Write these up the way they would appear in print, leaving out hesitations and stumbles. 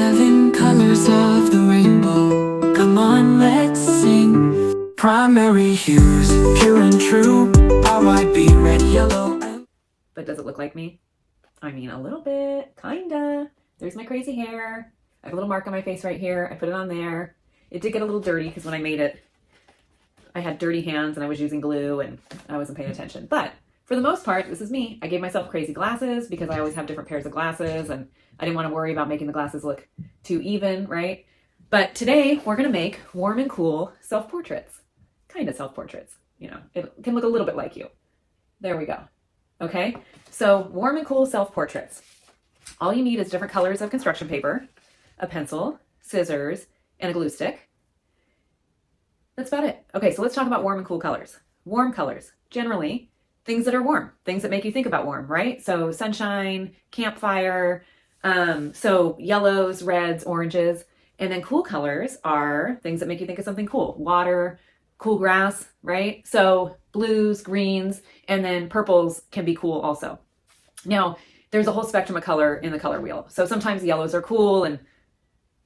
Seven colors of the rainbow. Come on, let's sing. Primary hues, pure and true. RYB, red, yellow. But does it look like me? I mean, a little bit, kinda. There's my crazy hair. I have a little mark on my face right here. I put it on there. It did get a little dirty because when I made it, I had dirty hands and I was using glue and I wasn't paying attention. But for the most part, this is me. I gave myself crazy glasses because I always have different pairs of glasses and I didn't want to worry about making the glasses look too even, right? But today we're going to make warm and cool self-portraits. Kind of self-portraits. You know, it can look a little bit like you. There we go. Okay, so warm and cool self-portraits. All you need is different colors of construction paper, a pencil, scissors, and a glue stick. That's about it. Okay, so let's talk about warm and cool colors. Warm colors, generally, things that are warm, things that make you think about warm, right? So sunshine, campfire, so yellows, reds, oranges. And then cool colors are things that make you think of something cool. Water, cool grass, right? So blues, greens, and then purples can be cool also. Now, there's a whole spectrum of color in the color wheel. So sometimes yellows are cool and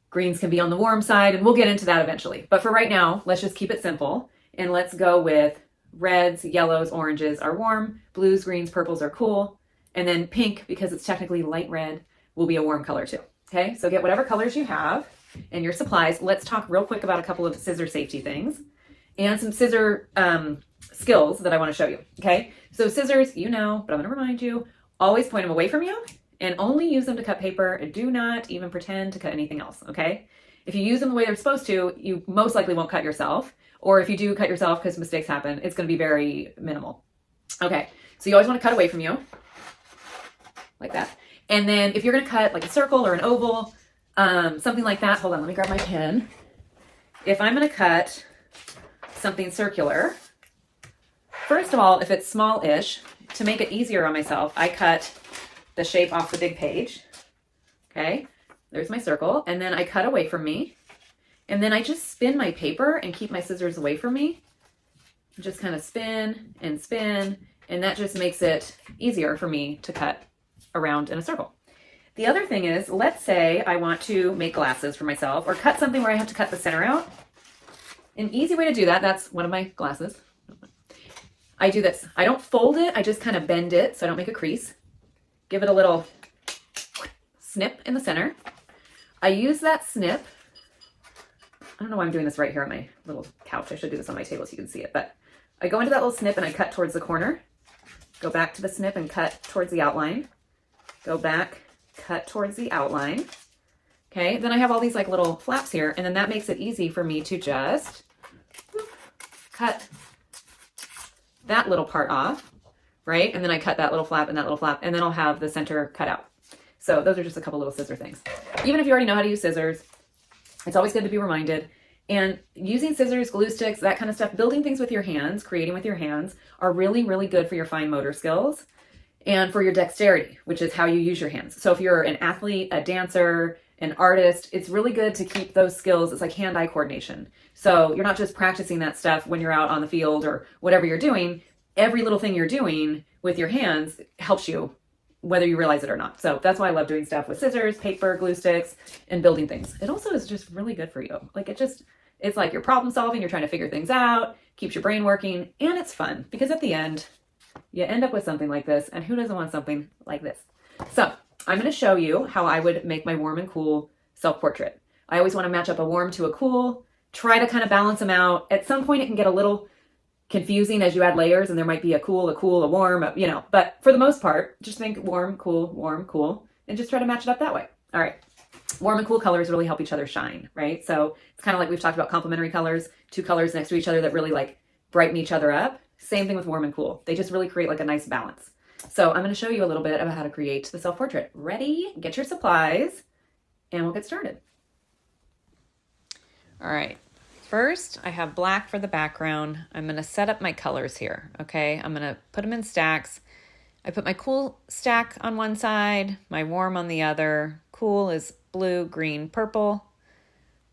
greens can be on the warm side, and we'll get into that eventually. But for right now, let's just keep it simple and let's go with reds, yellows, oranges are warm, blues, greens, purples are cool, and then pink, because it's technically light red, will be a warm color too. Okay, so get whatever colors you have and your supplies. Let's talk real quick about a couple of scissor safety things and some scissor skills that I want to show you. Okay, so scissors, you know, but I'm going to remind you, always point them away from you and only use them to cut paper, and do not even pretend to cut anything else. Okay, if you use them the way they're supposed to, you most likely won't cut yourself, or if you do cut yourself because mistakes happen, it's going to be very minimal. Okay, so you always want to cut away from you like that. And then if you're going to cut like a circle or an oval, something like that, hold on, let me grab my pen. If I'm going to cut something circular, first of all, if it's small-ish, to make it easier on myself, I cut the shape off the big page. Okay, there's my circle. And then I cut away from me. And then I just spin my paper and keep my scissors away from me. Just kind of spin and spin. And that just makes it easier for me to cut around in a circle. The other thing is, let's say I want to make glasses for myself or cut something where I have to cut the center out. An easy way to do that, that's one of my glasses. I do this. I don't fold it. I just kind of bend it so I don't make a crease. Give it a little snip in the center. I use that snip. I don't know why I'm doing this right here on my little couch. I should do this on my table so you can see it. But I go into that little snip and I cut towards the corner. Go back to the snip and cut towards the outline. Go back, cut towards the outline. Okay, then I have all these like little flaps here, and then that makes it easy for me to just cut that little part off, right? And then I cut that little flap and that little flap, and then I'll have the center cut out. So those are just a couple little scissor things. Even if you already know how to use scissors, it's always good to be reminded. And using scissors, glue sticks, that kind of stuff, building things with your hands, creating with your hands are really, really good for your fine motor skills and for your dexterity, which is how you use your hands. So if you're an athlete, a dancer, an artist, it's really good to keep those skills. It's like hand-eye coordination. So you're not just practicing that stuff when you're out on the field or whatever you're doing. Every little thing you're doing with your hands helps you, whether you realize it or not. So that's why I love doing stuff with scissors, paper, glue sticks, and building things. It also is just really good for you. Like it's like you're problem solving, you're trying to figure things out, keeps your brain working, and it's fun because at the end, you end up with something like this, and who doesn't want something like this? So I'm going to show you how I would make my warm and cool self-portrait. I always want to match up a warm to a cool, try to kind of balance them out. At some point it can get a little confusing as you add layers and there might be a cool, a warm, you know, but for the most part, just think warm, cool, and just try to match it up that way. All right. Warm and cool colors really help each other shine, right? So it's kind of like we've talked about complementary colors, two colors next to each other that really like brighten each other up. Same thing with warm and cool. They just really create like a nice balance. So I'm going to show you a little bit about how to create the self-portrait. Ready? Get your supplies and we'll get started. All right. First, I have black for the background. I'm going to set up my colors here. Okay. I'm going to put them in stacks. I put my cool stack on one side, my warm on the other. Cool is blue, green, purple.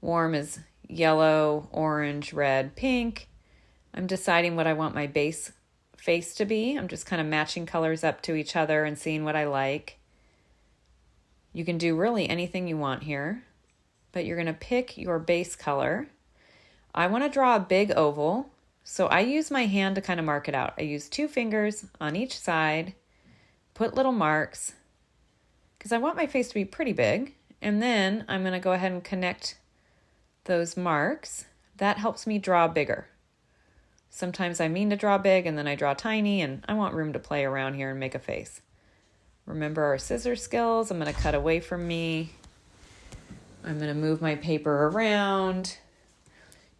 Warm is yellow, orange, red, pink. I'm deciding what I want my base face to be. I'm just kind of matching colors up to each other and seeing what I like. You can do really anything you want here. but you're gonna pick your base color. I wanna draw a big oval, so I use my hand to kind of mark it out. I use 2 fingers on each side, put little marks, because I want my face to be pretty big, and then I'm gonna go ahead and connect those marks. That helps me draw bigger. Sometimes I mean to draw big and then I draw tiny, and I want room to play around here and make a face. Remember our scissor skills. I'm going to cut away from me. I'm going to move my paper around.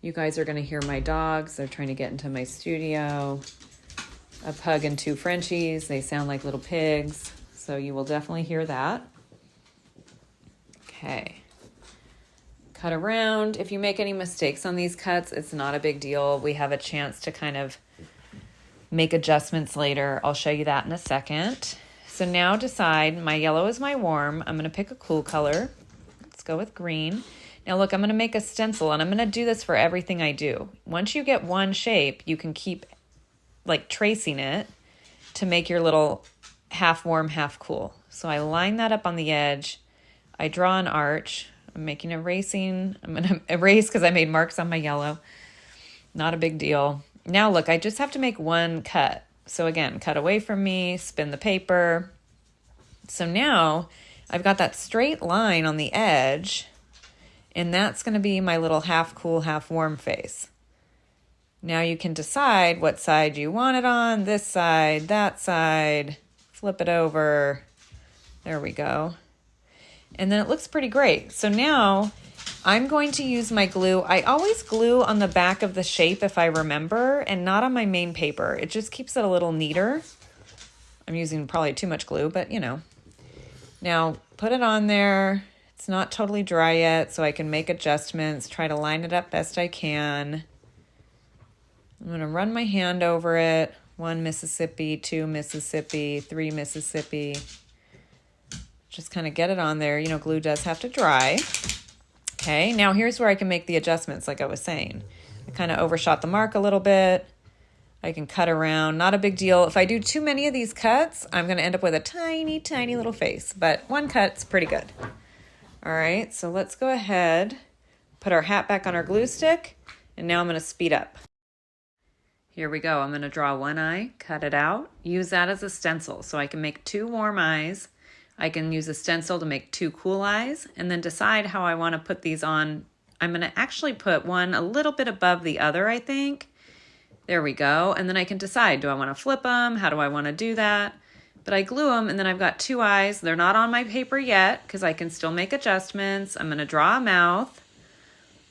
You guys are going to hear my dogs. They're trying to get into my studio. A pug and 2 Frenchies. They sound like little pigs, so you will definitely hear that. Okay. Cut around. If you make any mistakes on these cuts, it's not a big deal. We have a chance to kind of make adjustments later. I'll show you that in a second. So now decide, my yellow is my warm. I'm going to pick a cool color. Let's go with green. Now look, I'm going to make a stencil, and I'm going to do this for everything I do. Once you get one shape, you can keep like tracing it to make your little half warm, half cool. So I line that up on the edge. I draw an arch. I'm making erasing. I'm going to erase because I made marks on my yellow. Not a big deal. Now look, I just have to make one cut. So again, cut away from me, spin the paper. So now I've got that straight line on the edge, and that's going to be my little half cool, half warm face. Now you can decide what side you want it on, this side, that side, flip it over. There we go. And then it looks pretty great. So now I'm going to use my glue. I always glue on the back of the shape if I remember, and not on my main paper. It just keeps it a little neater. I'm using probably too much glue, but you know. Now put it on there. It's not totally dry yet, so I can make adjustments, try to line it up best I can. I'm going to run my hand over it. 1 Mississippi, 2 Mississippi, 3 Mississippi. Just kind of get it on there. You know, glue does have to dry. Okay, now here's where I can make the adjustments like I was saying. I kind of overshot the mark a little bit. I can cut around, not a big deal. If I do too many of these cuts, I'm gonna end up with a tiny, tiny little face, but one cut's pretty good. All right, so let's go ahead, put our hat back on our glue stick, and now I'm gonna speed up. Here we go, I'm gonna draw one eye, cut it out, use that as a stencil so I can make 2 warm eyes. I can use a stencil to make 2 cool eyes, and then decide how I want to put these on. I'm going to actually put one a little bit above the other, I think. There we go. And then I can decide, do I want to flip them? How do I want to do that? But I glue them, and then I've got 2 eyes. They're not on my paper yet because I can still make adjustments. I'm going to draw a mouth.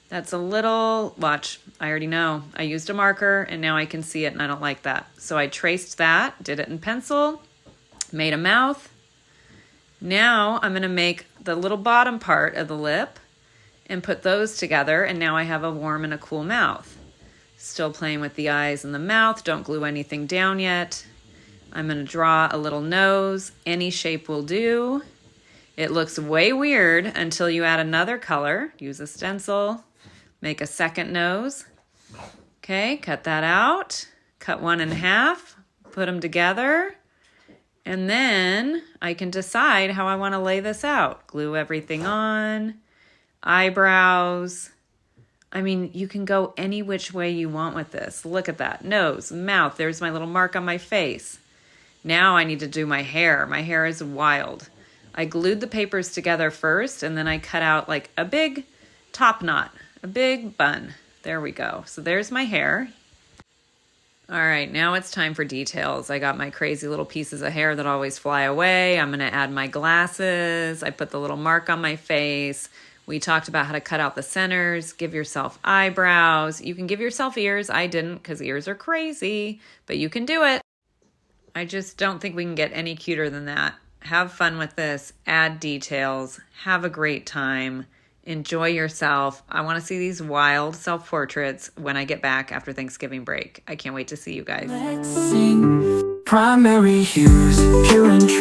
That's a little, watch, I already know. I used a marker, and now I can see it, and I don't like that. So I traced that, did it in pencil, made a mouth. Now I'm going to make the little bottom part of the lip and put those together, and now I have a warm and a cool mouth. Still playing with the eyes and the mouth. Don't glue anything down yet. I'm going to draw a little nose. Any shape will do. It looks way weird until you add another color. Use a stencil. Make a second nose. Okay, cut that out. Cut one in half. Put them together. And then I can decide how I want to lay this out. Glue everything on, eyebrows. I mean, you can go any which way you want with this. Look at that. Nose, mouth. There's my little mark on my face. Now I need to do my hair. My hair is wild. I glued the papers together first, and then I cut out like a big top knot, a big bun. There we go. So there's my hair. All right, now it's time for details. I got my crazy little pieces of hair that always fly away. I'm gonna add my glasses. I put the little mark on my face. We talked about how to cut out the centers, give yourself eyebrows. You can give yourself ears. I didn't because ears are crazy, but you can do it. I just don't think we can get any cuter than that. Have fun with this, add details, have a great time. Enjoy yourself. I want to see these wild self-portraits when I get back after Thanksgiving break. I can't wait to see you guys. Let's sing primary hues, pure and true.